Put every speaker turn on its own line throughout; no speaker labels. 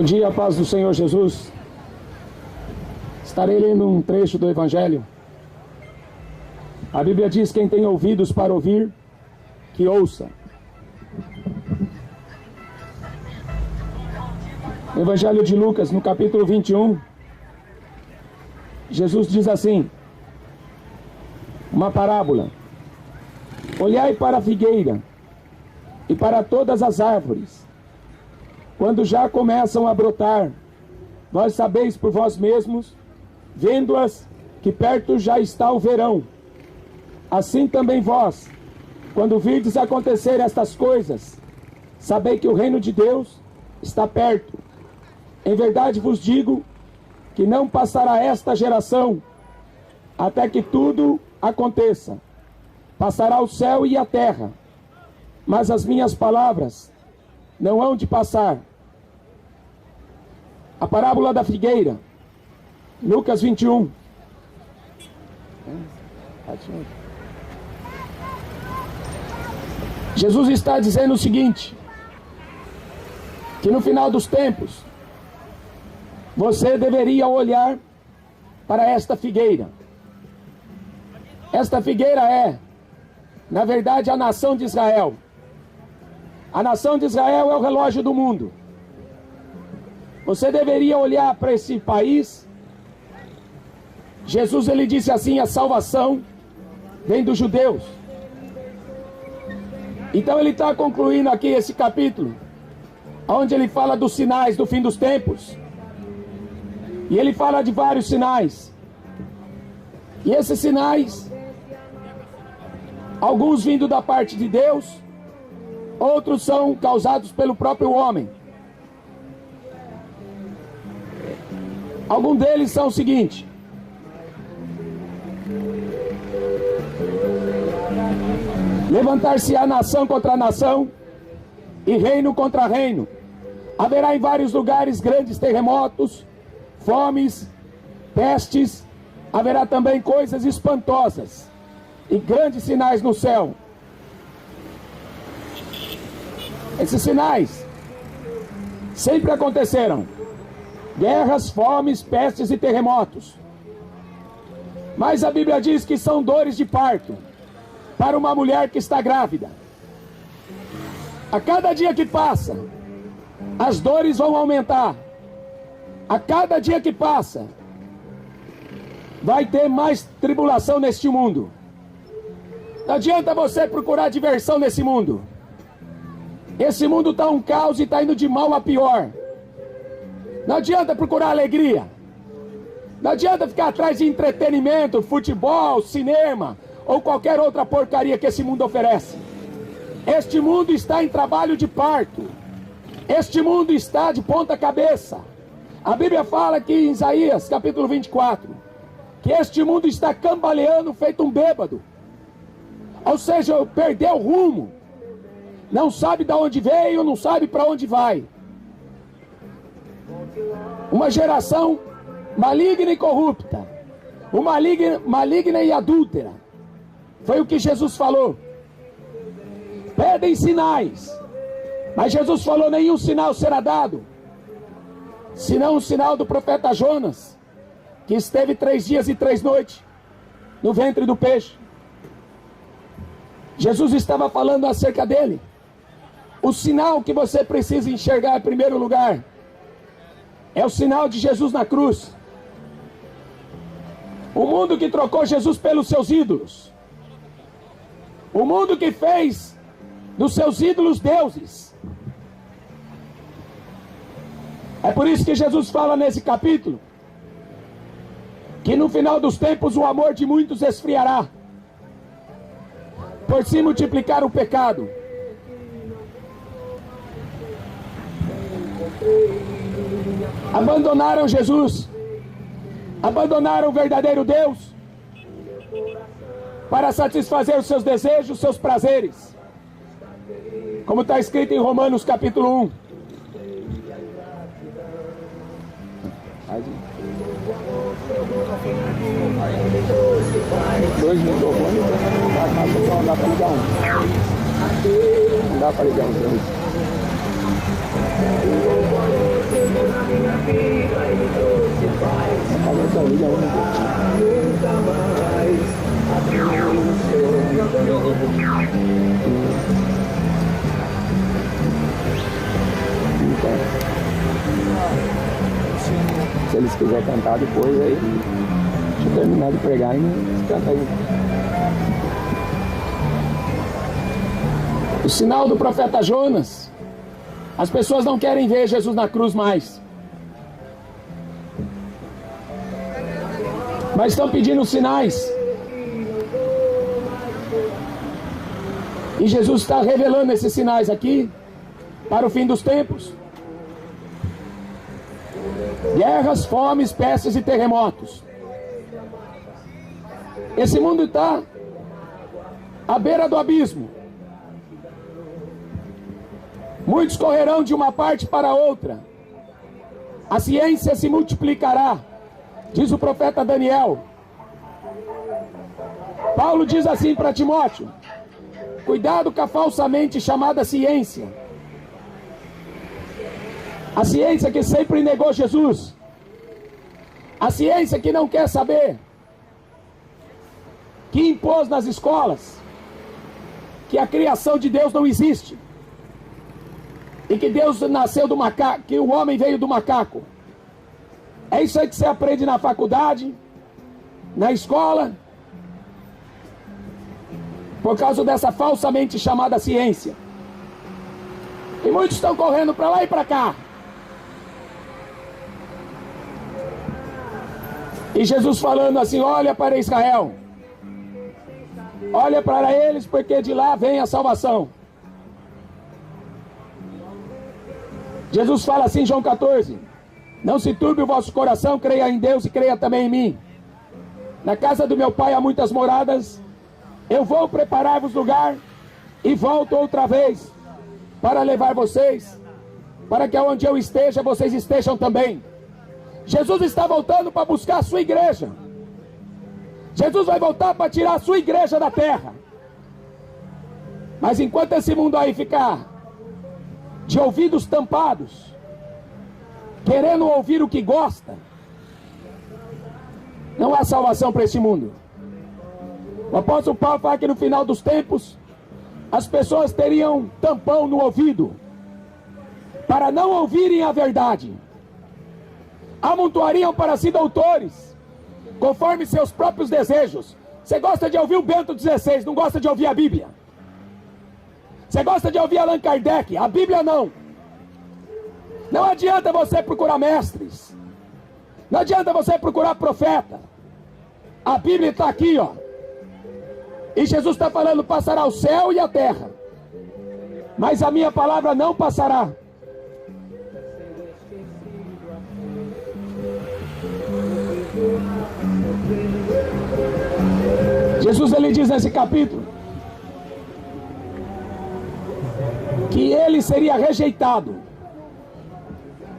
Bom dia, a paz do Senhor Jesus. Estarei lendo um trecho do Evangelho. A Bíblia diz: quem tem ouvidos para ouvir, que ouça. No Evangelho de Lucas, no capítulo 21, Jesus diz assim, uma parábola: olhai para a figueira e para todas as árvores, quando já começam a brotar, vós sabeis por vós mesmos, vendo-as, que perto já está o verão. Assim também vós, quando virdes acontecer estas coisas, sabei que o reino de Deus está perto. Em verdade vos digo que não passará esta geração até que tudo aconteça. Passará o céu e a terra, mas as minhas palavras não hão de passar. A parábola da figueira, Lucas 21. Jesus está dizendo o seguinte, que no final dos tempos, você deveria olhar para esta figueira. Esta figueira é, na verdade, a nação de Israel. A nação de Israel é o relógio do mundo. Você deveria olhar para esse país. Jesus, ele disse assim: a salvação vem dos judeus. Então ele está concluindo aqui esse capítulo, onde ele fala dos sinais do fim dos tempos. E ele fala de vários sinais. E esses sinais, alguns vindo da parte de Deus, outros são causados pelo próprio homem. Alguns deles são o seguinte: levantar-se-á nação contra nação e reino contra reino. Haverá em vários lugares grandes terremotos, fomes, pestes. Haverá também coisas espantosas e grandes sinais no céu. Esses sinais sempre aconteceram: guerras, fomes, pestes e terremotos. Mas a Bíblia diz que são dores de parto para uma mulher que está grávida. A cada dia que passa, as dores vão aumentar. A cada dia que passa, vai ter mais tribulação neste mundo. Não adianta você procurar diversão nesse mundo. Esse mundo está um caos e está indo de mal a pior. Não adianta procurar alegria. Não adianta ficar atrás de entretenimento, futebol, cinema ou qualquer outra porcaria que esse mundo oferece. Este mundo está em trabalho de parto. Este mundo está de ponta cabeça. A Bíblia fala aqui em Isaías, capítulo 24, que este mundo está cambaleando feito um bêbado. Ou seja, perdeu o rumo. Não sabe de onde veio, não sabe para onde vai. Uma geração maligna e corrupta. Uma maligna e adúltera. Foi o que Jesus falou. Pedem sinais. Mas Jesus falou: nenhum sinal será dado, senão o sinal do profeta Jonas, que esteve 3 dias e 3 noites no ventre do peixe. Jesus estava falando acerca dele. O sinal que você precisa enxergar em primeiro lugar é o sinal de Jesus na cruz. O mundo que trocou Jesus pelos seus ídolos. O mundo que fez dos seus ídolos deuses. É por isso que Jesus fala nesse capítulo que no final dos tempos o amor de muitos esfriará, por se multiplicar o pecado. Abandonaram Jesus, abandonaram o verdadeiro Deus para satisfazer os seus desejos, os seus prazeres, como está escrito em Romanos capítulo 1. Dois microfones, não dá para ligar um. Não dá para ligar um. Se eles quiserem cantar depois, aí deixa eu terminar de pregar e não canta aí. O sinal do profeta Jonas. As pessoas não querem ver Jesus na cruz mais, mas estão pedindo sinais. E Jesus está revelando esses sinais aqui para o fim dos tempos. Guerras, fomes, pestes e terremotos. Esse mundo está à beira do abismo. Muitos correrão de uma parte para outra. A ciência se multiplicará, diz o profeta Daniel. Paulo diz assim para Timóteo: cuidado com a falsamente chamada ciência. A ciência que sempre negou Jesus. A ciência que não quer saber. Que impôs nas escolas que a criação de Deus não existe. E que Deus nasceu do macaco, que o homem veio do macaco. É isso aí que você aprende na faculdade, na escola, por causa dessa falsamente chamada ciência. E muitos estão correndo para lá e para cá. E Jesus falando assim: olha para Israel, olha para eles, porque de lá vem a salvação. Jesus fala assim em João 14: não se turbe o vosso coração, creia em Deus e creia também em mim. Na casa do meu pai há muitas moradas, eu vou preparar-vos lugar e volto outra vez para levar vocês, para que onde eu esteja, vocês estejam também. Jesus está voltando para buscar a sua igreja. Jesus vai voltar para tirar a sua igreja da terra. Mas enquanto esse mundo aí ficar de ouvidos tampados, querendo ouvir o que gosta, não há salvação para esse mundo. O apóstolo Paulo fala que no final dos tempos as pessoas teriam tampão no ouvido para não ouvirem a verdade. Amontoariam para si doutores conforme seus próprios desejos. Você gosta de ouvir o Bento XVI, não gosta de ouvir a Bíblia. Você gosta de ouvir Allan Kardec, a Bíblia não. Não adianta você procurar mestres, não adianta você procurar profeta. A Bíblia está aqui, ó. E Jesus está falando: passará o céu e a terra, mas a minha palavra não passará. Jesus, ele diz nesse capítulo que ele seria rejeitado.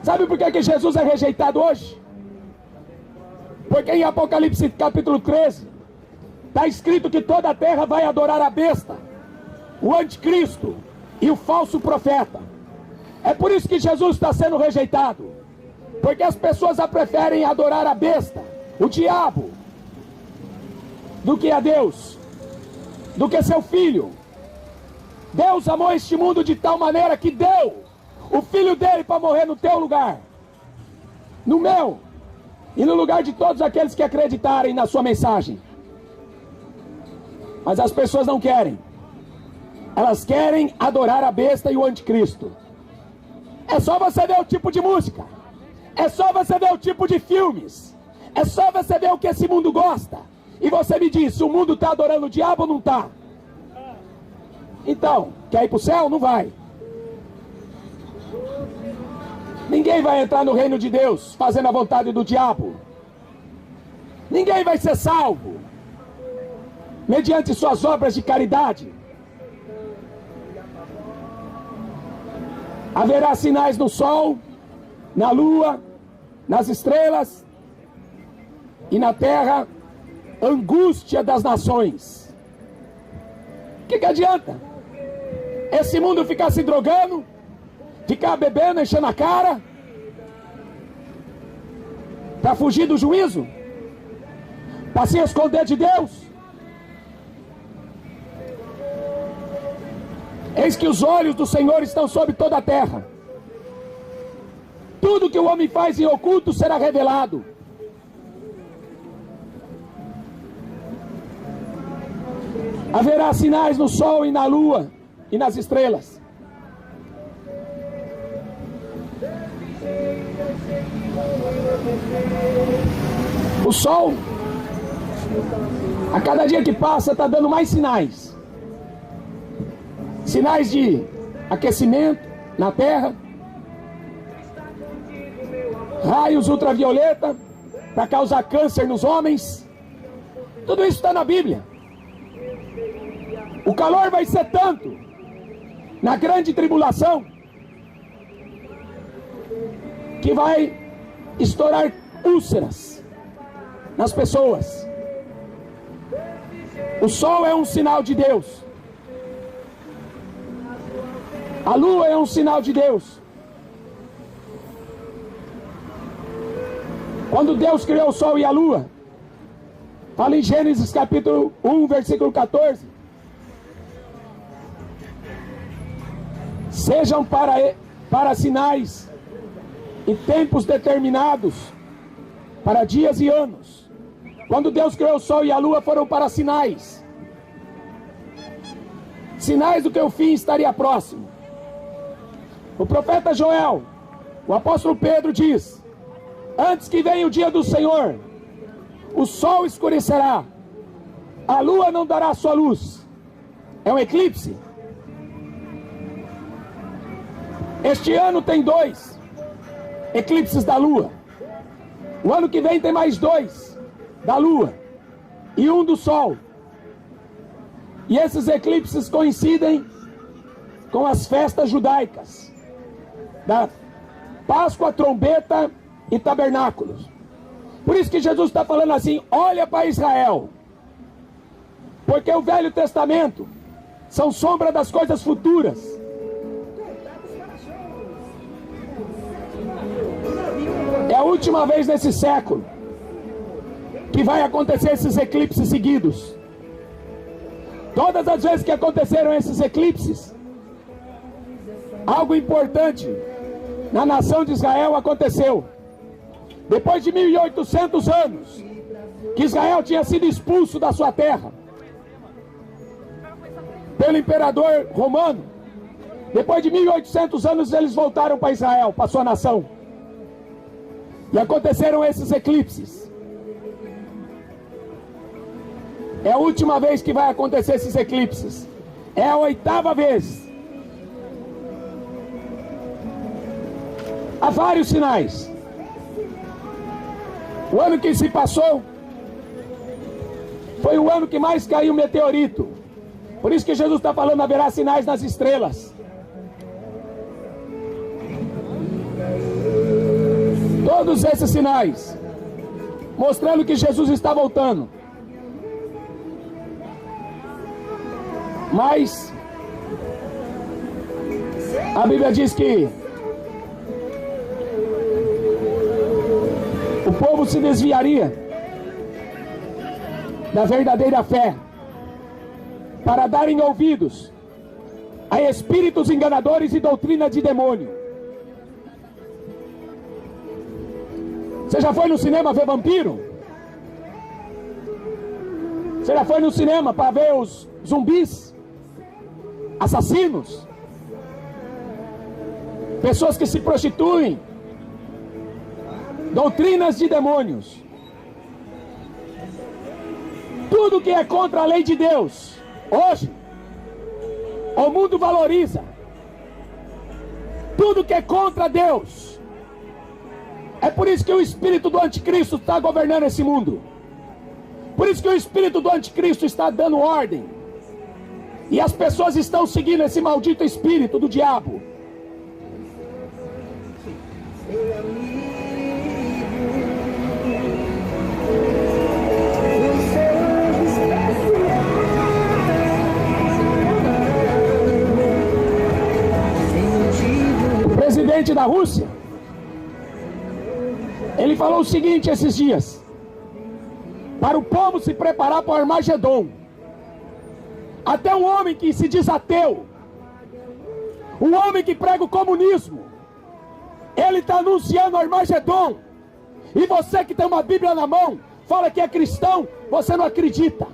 Sabe por que Jesus é rejeitado hoje? Porque em Apocalipse capítulo 13 está escrito que toda a terra vai adorar a besta, o anticristo e o falso profeta. É por isso que Jesus está sendo rejeitado, porque as pessoas preferem adorar a besta, o diabo, do que a Deus, do que seu filho. Deus amou este mundo de tal maneira que deu o filho dele para morrer no teu lugar, no meu, e no lugar de todos aqueles que acreditarem na sua mensagem. Mas as pessoas não querem. Elas querem adorar a besta e o anticristo. É só você ver o tipo de música, é só você ver o tipo de filmes, é só você ver o que esse mundo gosta, e você me diz se o mundo está adorando o diabo ou não está. Então, quer ir para o céu? Não vai. Ninguém vai entrar no reino de Deus fazendo a vontade do diabo. Ninguém vai ser salvo mediante suas obras de caridade. Haverá sinais no sol, na lua, nas estrelas, e na terra angústia das nações. O que adianta esse mundo ficar se drogando, ficar bebendo, enchendo a cara, Para fugir do juízo? Para se esconder de Deus? Eis que os olhos do Senhor estão sobre toda a terra. Tudo que o homem faz em oculto será revelado. Haverá sinais no sol e na lua e nas estrelas. O sol, a cada dia que passa, está dando mais sinais. Sinais de aquecimento na terra, raios ultravioleta para causar câncer nos homens. Tudo isso está na Bíblia. O calor vai ser tanto na grande tribulação que vai estourar úlceras nas pessoas. O sol é um sinal de Deus. A lua é um sinal de Deus. Quando Deus criou o sol e a lua, fala em Gênesis capítulo 1, versículo 14. Sejam para sinais e tempos determinados, para dias e anos. Quando Deus criou o sol e a lua, foram para sinais. Sinais do que o fim estaria próximo. O profeta Joel, o apóstolo Pedro diz: antes que venha o dia do Senhor, o sol escurecerá, a lua não dará sua luz. É um eclipse. Este ano tem 2 eclipses da lua. O ano que vem tem mais 2 da lua e 1 do sol. E esses eclipses coincidem com as festas judaicas da Páscoa, trombeta e tabernáculos. Por isso que Jesus está falando assim: olha para Israel, porque o Velho Testamento são sombra das coisas futuras. É a última vez nesse século que vai acontecer esses eclipses seguidos. Todas as vezes que aconteceram esses eclipses, algo importante na nação de Israel aconteceu. Depois de 1800 anos que Israel tinha sido expulso da sua terra pelo imperador romano, depois de 1800 anos eles voltaram para Israel, para sua nação. E aconteceram esses eclipses. É a última vez que vai acontecer esses eclipses. É a 8ª vez. Há vários sinais. O ano que se passou foi o ano que mais caiu meteorito. Por isso que Jesus está falando: haverá sinais nas estrelas. Todos esses sinais mostrando que Jesus está voltando. Mas a Bíblia diz que o povo se desviaria da verdadeira fé para darem ouvidos a espíritos enganadores e doutrina de demônio. Você já foi no cinema ver vampiro? Você já foi no cinema para ver os zumbis? Assassinos? Pessoas que se prostituem? Doutrinas de demônios. Tudo que é contra a lei de Deus, hoje, o mundo valoriza. Tudo que é contra Deus. É por isso que o espírito do anticristo está governando esse mundo. Por isso que o espírito do anticristo está dando ordem. E as pessoas estão seguindo esse maldito espírito do diabo. O presidente da Rússia, ele me falou o seguinte esses dias: para o povo se preparar para o Armagedon. Até um homem que se diz ateu, um homem que prega o comunismo, ele está anunciando o Armagedon. E você que tem uma Bíblia na mão, fala que é cristão, você não acredita.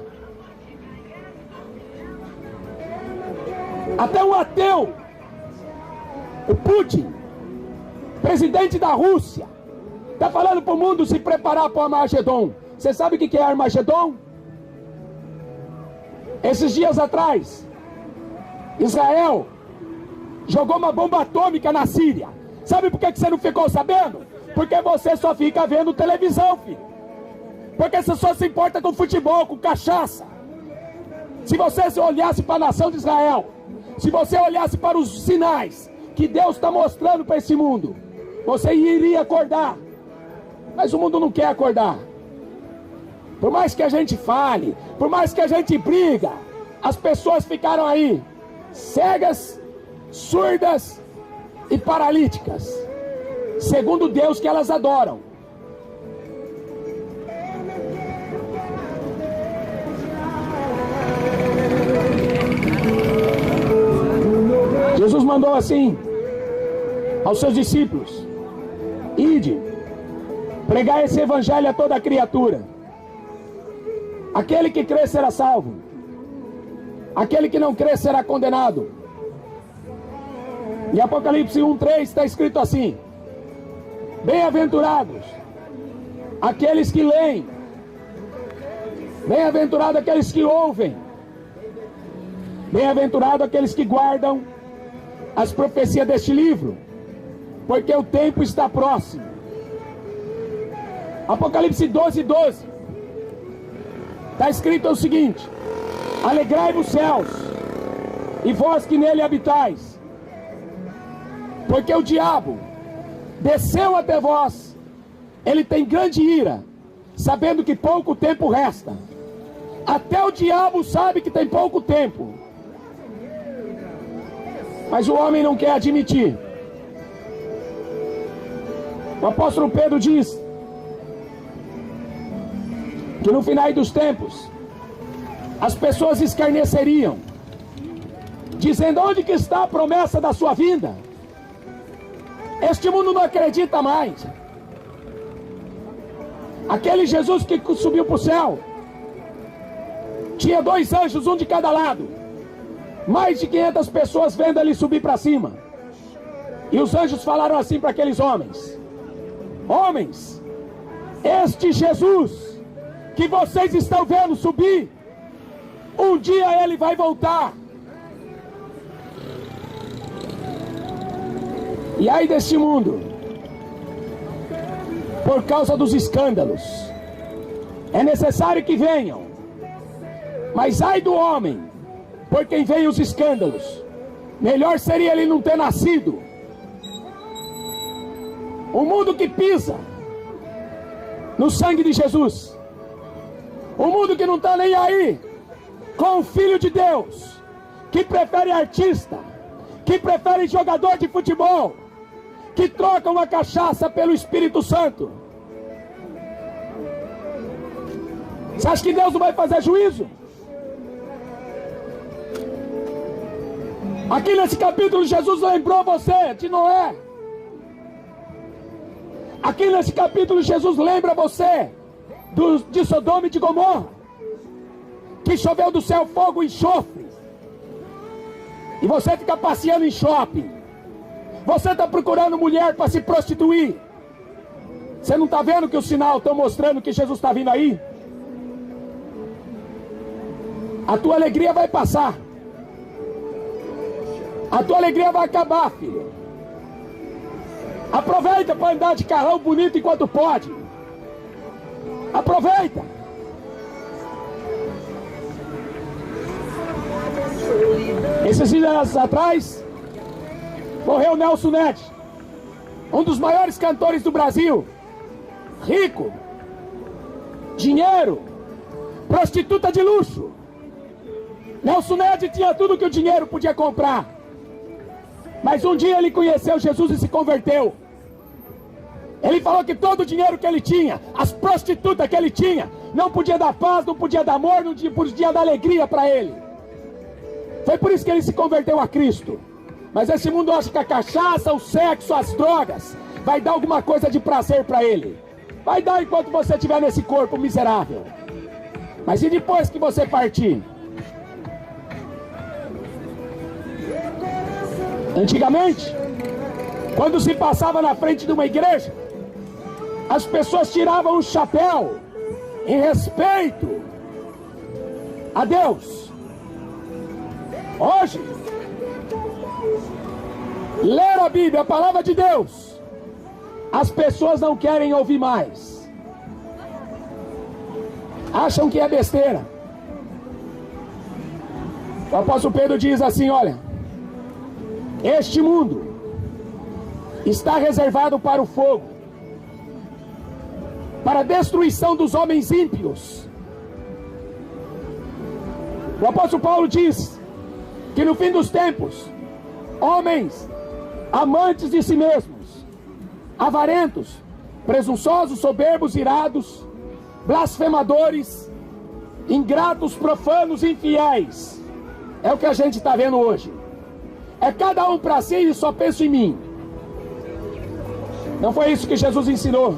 Até um ateu, o Putin, presidente da Rússia, está falando para o mundo se preparar para o Armagedon. Você sabe o que é Armagedon? Esses dias atrás, Israel jogou uma bomba atômica na Síria. Sabe por que você não ficou sabendo? Porque você só fica vendo televisão, filho. Porque você só se importa com futebol, com cachaça. Se você olhasse para a nação de Israel, se você olhasse para os sinais que Deus está mostrando para esse mundo, você iria acordar. Mas o mundo não quer acordar. Por mais que a gente fale, por mais que a gente briga, as pessoas ficaram aí, cegas, surdas e paralíticas, segundo o Deus que elas adoram. Jesus mandou assim aos seus discípulos: ide, pregai esse evangelho a toda criatura. Aquele que crê será salvo, aquele que não crê será condenado. Em Apocalipse 1:3 está escrito assim: bem-aventurados aqueles que leem, bem-aventurados aqueles que ouvem, bem-aventurados aqueles que guardam as profecias deste livro, porque o tempo está próximo. Apocalipse 12:12 está escrito o seguinte: alegrai-vos céus, e vós que nele habitais, porque o diabo desceu até vós, ele tem grande ira, sabendo que pouco tempo resta. Até o diabo sabe que tem pouco tempo, mas o homem não quer admitir. O apóstolo Pedro diz que no final dos tempos as pessoas escarneceriam, dizendo: onde que está a promessa da sua vinda? Este mundo não acredita mais. Aquele Jesus que subiu para o céu tinha 2 anjos, um de cada lado, mais de 500 pessoas vendo ele subir para cima. E os anjos falaram assim para aqueles homens: homens, este Jesus que vocês estão vendo subir, um dia ele vai voltar. E aí deste mundo, por causa dos escândalos, é necessário que venham, mas ai do homem por quem vem os escândalos. Melhor seria ele não ter nascido. O mundo que pisa no sangue de Jesus, o mundo que não está nem aí com o Filho de Deus, que prefere artista, que prefere jogador de futebol, que troca uma cachaça pelo Espírito Santo. Você acha que Deus não vai fazer juízo? Aqui nesse capítulo Jesus lembrou você de Noé. Aqui nesse capítulo Jesus lembra você de Sodoma e de Gomorra, que choveu do céu fogo e enxofre, e você fica passeando em shopping, você está procurando mulher para se prostituir. Você não está vendo que o sinal está mostrando que Jesus está vindo aí? A tua alegria vai passar, a tua alegria vai acabar, filho. Aproveita para andar de carrão bonito enquanto pode. Aproveita. Esses dias atrás morreu Nelson Ned, um dos maiores cantores do Brasil. Rico, dinheiro, prostituta de luxo. Nelson Ned tinha tudo que o dinheiro podia comprar, mas um dia ele conheceu Jesus e se converteu. Ele falou que todo o dinheiro que ele tinha, as prostitutas que ele tinha, não podia dar paz, não podia dar amor, não podia dar alegria para ele. Foi por isso que ele se converteu a Cristo. Mas esse mundo acha que a cachaça, o sexo, as drogas vai dar alguma coisa de prazer para ele. Vai dar enquanto você estiver nesse corpo miserável. Mas e depois que você partir? Antigamente, quando se passava na frente de uma igreja, as pessoas tiravam o chapéu em respeito a Deus. Hoje, ler a Bíblia, a palavra de Deus, as pessoas não querem ouvir mais. Acham que é besteira. O apóstolo Pedro diz assim, olha, este mundo está reservado para o fogo, para a destruição dos homens ímpios. O apóstolo Paulo diz que no fim dos tempos, homens amantes de si mesmos, avarentos, presunçosos, soberbos, irados, blasfemadores, ingratos, profanos, infiéis. É o que a gente está vendo hoje. É cada um para si e só penso em mim. Não foi isso que Jesus ensinou.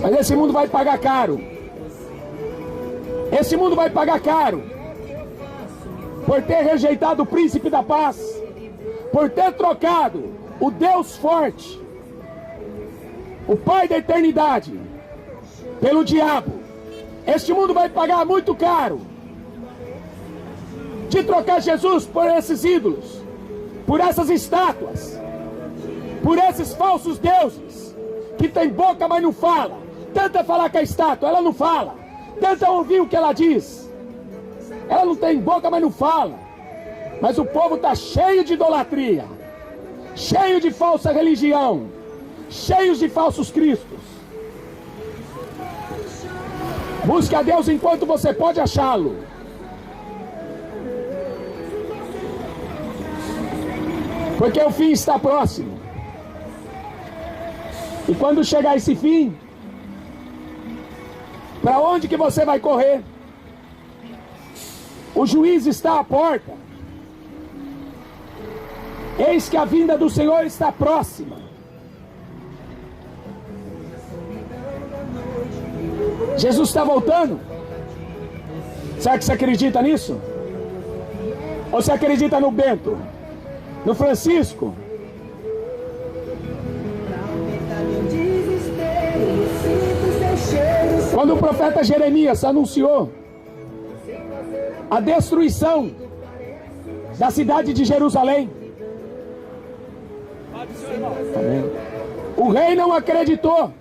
Mas esse mundo vai pagar caro. Esse mundo vai pagar caro por ter rejeitado o príncipe da paz, por ter trocado o Deus forte, o Pai da eternidade, pelo diabo. Este mundo vai pagar muito caro de trocar Jesus por esses ídolos, por essas estátuas, por esses falsos deuses que tem boca mas não fala. Tenta falar com a estátua, ela não fala. Tenta ouvir o que ela diz, ela não tem boca mas não fala. Mas o povo está cheio de idolatria, cheio de falsa religião, cheios de falsos cristos. Busque a Deus enquanto você pode achá-lo. Porque o fim está próximo. E quando chegar esse fim, para onde que você vai correr? O juiz está à porta. Eis que a vinda do Senhor está próxima. Jesus está voltando. Será que você acredita nisso? Ou você acredita no Bento? No Francisco? Quando o profeta Jeremias anunciou a destruição da cidade de Jerusalém, amém, o rei não acreditou.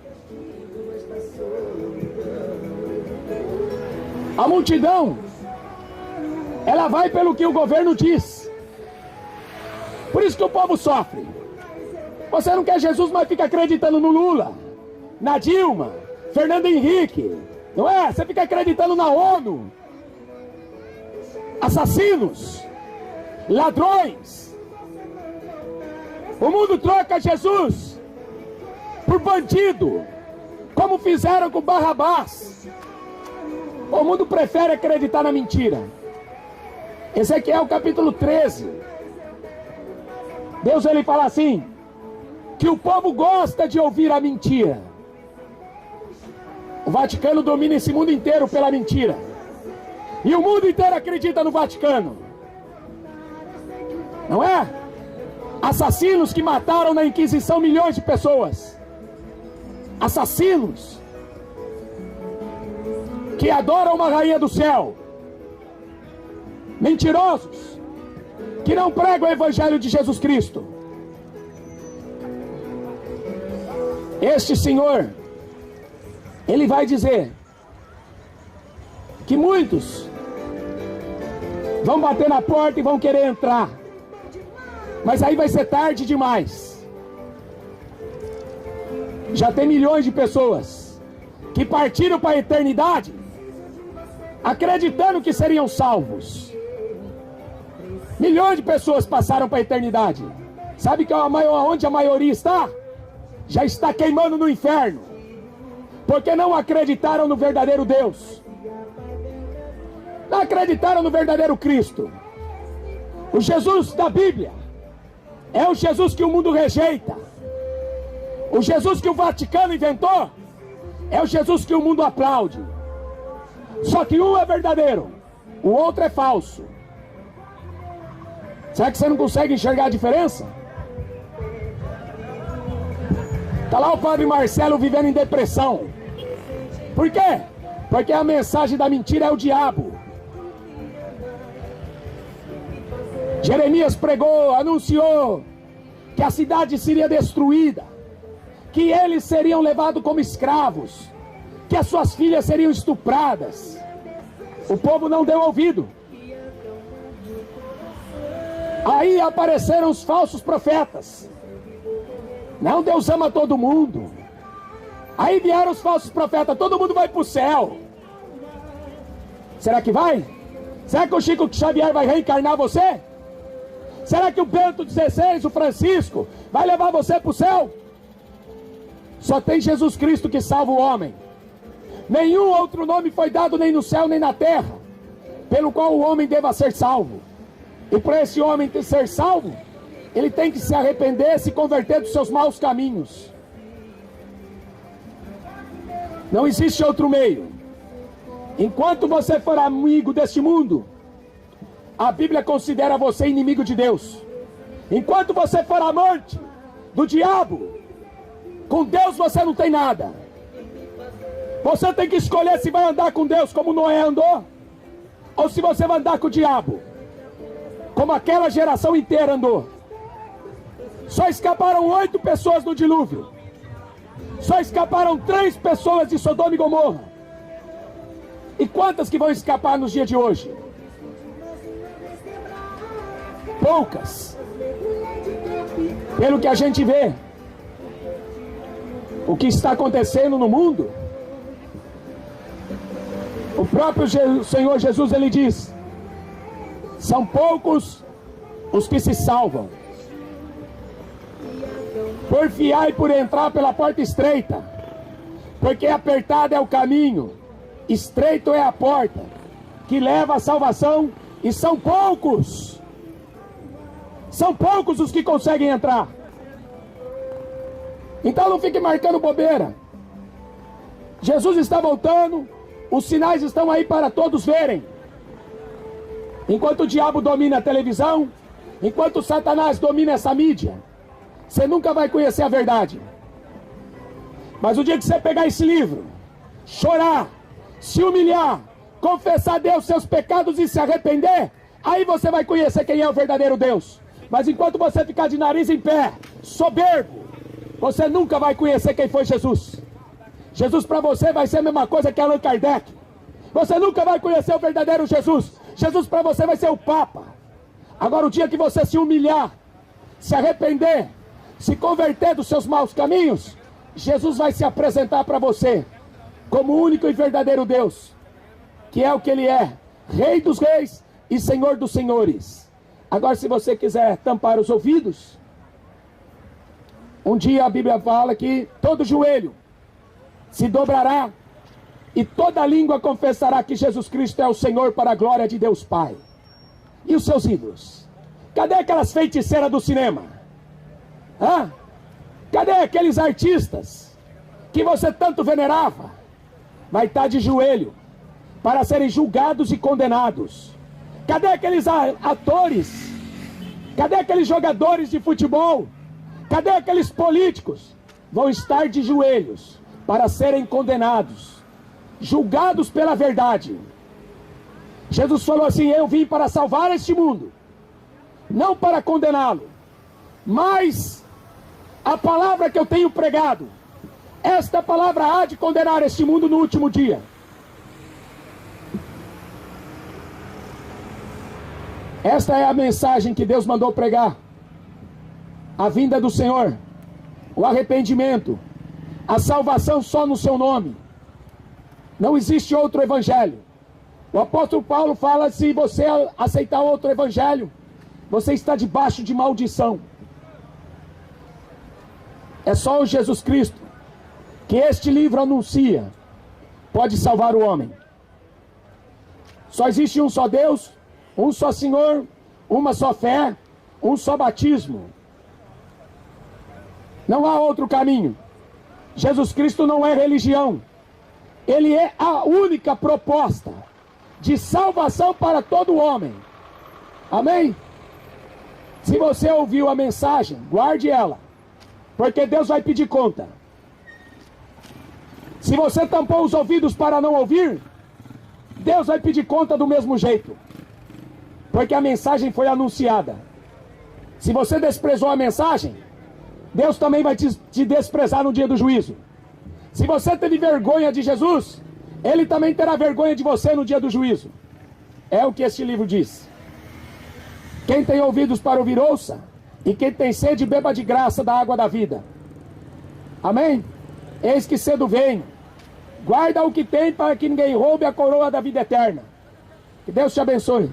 A multidão, ela vai pelo que o governo diz. Por isso que o povo sofre. Você não quer Jesus, mas fica acreditando no Lula, na Dilma, Fernando Henrique, não é? Você fica acreditando na ONU. Assassinos, ladrões. O mundo troca Jesus por bandido, como fizeram com Barrabás. O mundo prefere acreditar na mentira. Ezequiel capítulo 13. Deus ele fala assim, que o povo gosta de ouvir a mentira. O Vaticano domina esse mundo inteiro pela mentira. E o mundo inteiro acredita no Vaticano. Não é? Assassinos que mataram na Inquisição milhões de pessoas. Assassinos que adoram uma rainha do céu. Mentirosos que não pregam o Evangelho de Jesus Cristo. Este Senhor, Ele vai dizer que muitos vão bater na porta e vão querer entrar, mas aí vai ser tarde demais. Já tem milhões de pessoas que partiram para a eternidade acreditando que seriam salvos. Milhões de pessoas passaram para a eternidade Sabe que onde a maioria está? Já está queimando no inferno, porque não acreditaram no verdadeiro Deus, não acreditaram no verdadeiro Cristo. O Jesus da Bíblia é o Jesus que o mundo rejeita. O Jesus que o Vaticano inventou é o Jesus que o mundo aplaude. Só que um é verdadeiro, o outro é falso. Será que você não consegue enxergar a diferença? Está lá o padre Marcelo vivendo em depressão. Por quê? Porque a mensagem da mentira é o diabo. Jeremias pregou, anunciou que a cidade seria destruída, que eles seriam levados como escravos, que as suas filhas seriam estupradas. O povo não deu ouvido. Aí apareceram os falsos profetas. Não, Deus ama todo mundo. Aí vieram os falsos profetas, todo mundo vai para o céu. Será que vai? Será que o Chico Xavier vai reencarnar você? Será que o Bento XVI, o Francisco, vai levar você para o céu? Só tem Jesus Cristo que salva o homem. Nenhum outro nome foi dado nem no céu nem na terra, pelo qual o homem deva ser salvo. E para esse homem ser salvo, ele tem que se arrepender, se converter dos seus maus caminhos. Não existe outro meio. Enquanto você for amigo deste mundo, a Bíblia considera você inimigo de Deus. Enquanto você for amante do diabo, com Deus você não tem nada. Você tem que escolher se vai andar com Deus como Noé andou, ou se você vai andar com o diabo, como aquela geração inteira andou. Só escaparam 8 pessoas no dilúvio. Só escaparam 3 pessoas de Sodoma e Gomorra. E quantas que vão escapar nos dias de hoje? Poucas. Pelo que a gente vê, o que está acontecendo no mundo, o próprio Senhor Jesus, ele diz: são poucos os que se salvam. Porfiai por entrar pela porta estreita, porque apertado é o caminho, estreito é a porta, que leva à salvação, e são poucos os que conseguem entrar. Então não fique marcando bobeira. Jesus está voltando, os sinais estão aí para todos verem. Enquanto o diabo domina a televisão, enquanto Satanás domina essa mídia, você nunca vai conhecer a verdade. Mas o dia que você pegar esse livro, chorar, se humilhar, confessar a Deus seus pecados e se arrepender, aí você vai conhecer quem é o verdadeiro Deus. Mas enquanto você ficar de nariz em pé, soberbo, você nunca vai conhecer quem foi Jesus. Jesus para você vai ser a mesma coisa que Allan Kardec. Você nunca vai conhecer o verdadeiro Jesus. Jesus para você vai ser o Papa. Agora o dia que você se humilhar, se arrepender, se converter dos seus maus caminhos, Jesus vai se apresentar para você como o único e verdadeiro Deus, que é o que Ele é, Rei dos Reis e Senhor dos Senhores. Agora, se você quiser tampar os ouvidos, um dia a Bíblia fala que todo joelho se dobrará e toda língua confessará que Jesus Cristo é o Senhor, para a glória de Deus Pai. E os seus ídolos? Cadê aquelas feiticeiras do cinema? Cadê aqueles artistas que você tanto venerava? Vai estar de joelho para serem julgados e condenados. Cadê aqueles atores? Cadê aqueles jogadores de futebol? Cadê aqueles políticos? Vão estar de joelhos para serem condenados, julgados pela verdade. Jesus falou assim: eu vim para salvar este mundo, não para condená-lo. Mas a palavra que eu tenho pregado, esta palavra há de condenar este mundo no último dia. Esta é a mensagem que Deus mandou pregar. A vinda do Senhor, o arrependimento, a salvação só no seu nome. Não existe outro evangelho. O apóstolo Paulo fala: se você aceitar outro evangelho, você está debaixo de maldição. É só o Jesus Cristo que este livro anuncia pode salvar o homem. Só existe um só Deus, um só Senhor, uma só fé, um só batismo. Não há outro caminho. Jesus Cristo não é religião. Ele é a única proposta de salvação para todo homem. Amém? Se você ouviu a mensagem, guarde ela, porque Deus vai pedir conta. Se você tampou os ouvidos para não ouvir, Deus vai pedir conta do mesmo jeito, porque a mensagem foi anunciada. Se você desprezou a mensagem, Deus também vai te desprezar no dia do juízo. Se você teve vergonha de Jesus, Ele também terá vergonha de você no dia do juízo. É o que este livro diz. Quem tem ouvidos para ouvir, ouça. E quem tem sede, beba de graça da água da vida. Amém? Eis que cedo venho. Guarda o que tem para que ninguém roube a coroa da vida eterna. Que Deus te abençoe.